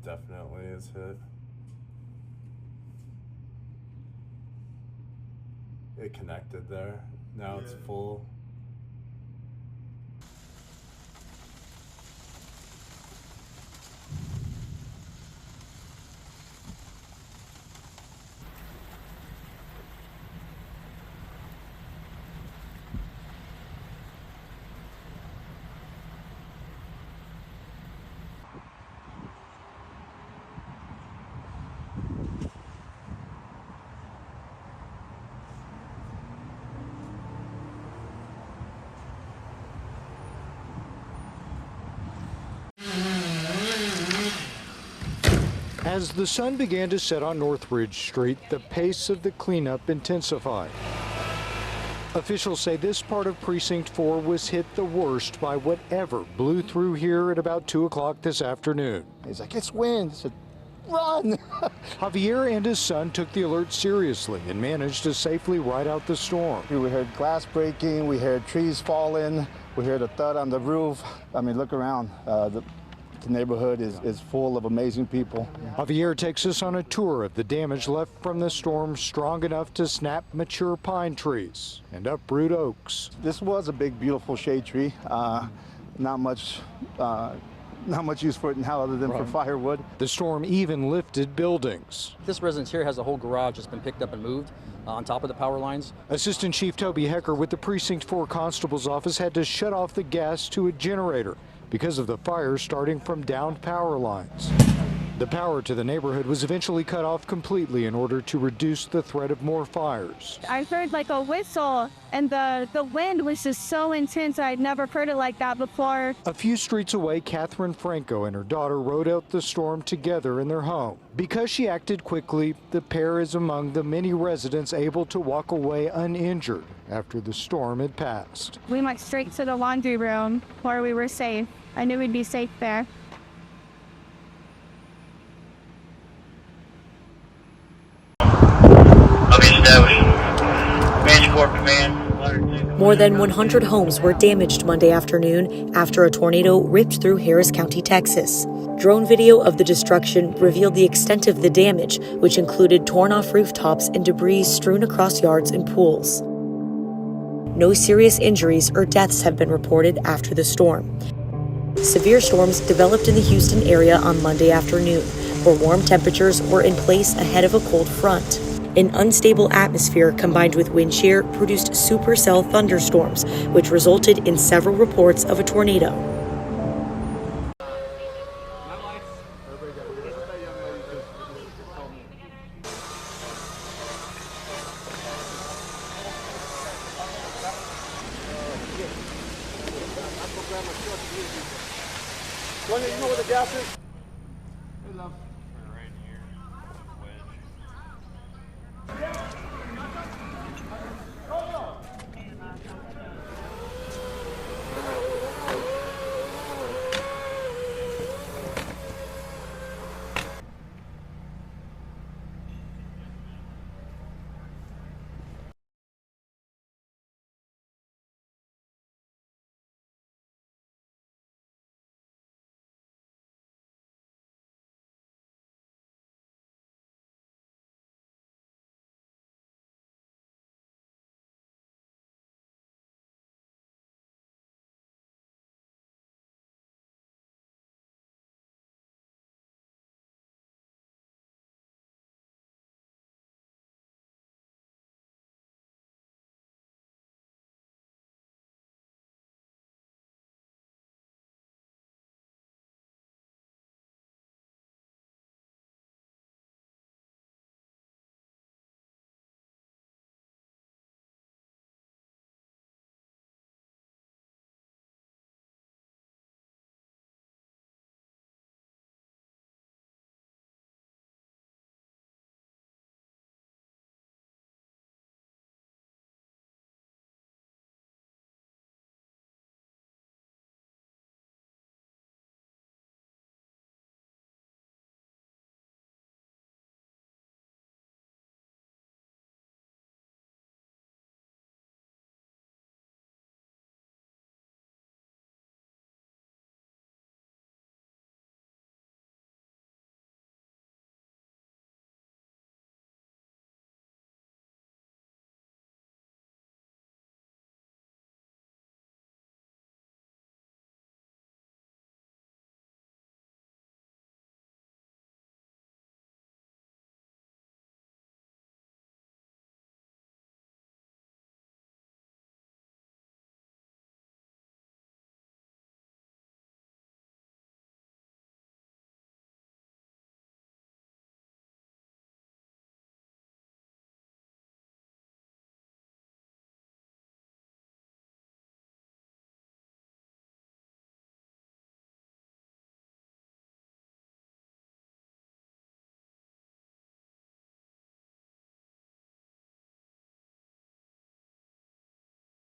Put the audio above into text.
definitely is hit. It connected there. Now it's full. As the sun began to set on Northridge Street, the pace of the cleanup intensified. Officials say this part of Precinct 4 was hit the worst by whatever blew through here at about 2 o'clock this afternoon. He's like, it's wind. I said, run. Javier and his son took the alert seriously and managed to safely ride out the storm. We heard glass breaking, we heard trees falling, we heard a thud on the roof. I mean, look around. The neighborhood is full of amazing people. Javier takes us on a tour of the damage left from the storm, strong enough to snap mature pine trees and uproot oaks. This was a big, beautiful shade tree. Not much use for it now other than for firewood. The storm even lifted buildings. This residence here has a whole garage that's been picked up and moved on top of the power lines. Assistant Chief Toby Hecker with the Precinct 4 Constable's Office had to shut off the gas to a generator because of the fire starting from downed power lines. The power to the neighborhood was eventually cut off completely in order to reduce the threat of more fires. I heard like a whistle, and the wind was just so intense. I'd never heard it like that before. A few streets away, Catherine Franco and her daughter rode out the storm together in their home. Because she acted quickly, the pair is among the many residents able to walk away uninjured after the storm had passed. We went straight to the laundry room where we were safe. I knew we'd be safe there. More than 100 homes were damaged Monday afternoon after a tornado ripped through Harris County, Texas. Drone video of the destruction revealed the extent of the damage, which included torn-off rooftops and debris strewn across yards and pools. No serious injuries or deaths have been reported after the storm. Severe storms developed in the Houston area on Monday afternoon, where warm temperatures were in place ahead of a cold front. An unstable atmosphere combined with wind shear produced supercell thunderstorms, which resulted in several reports of a tornado. You know where the gas is?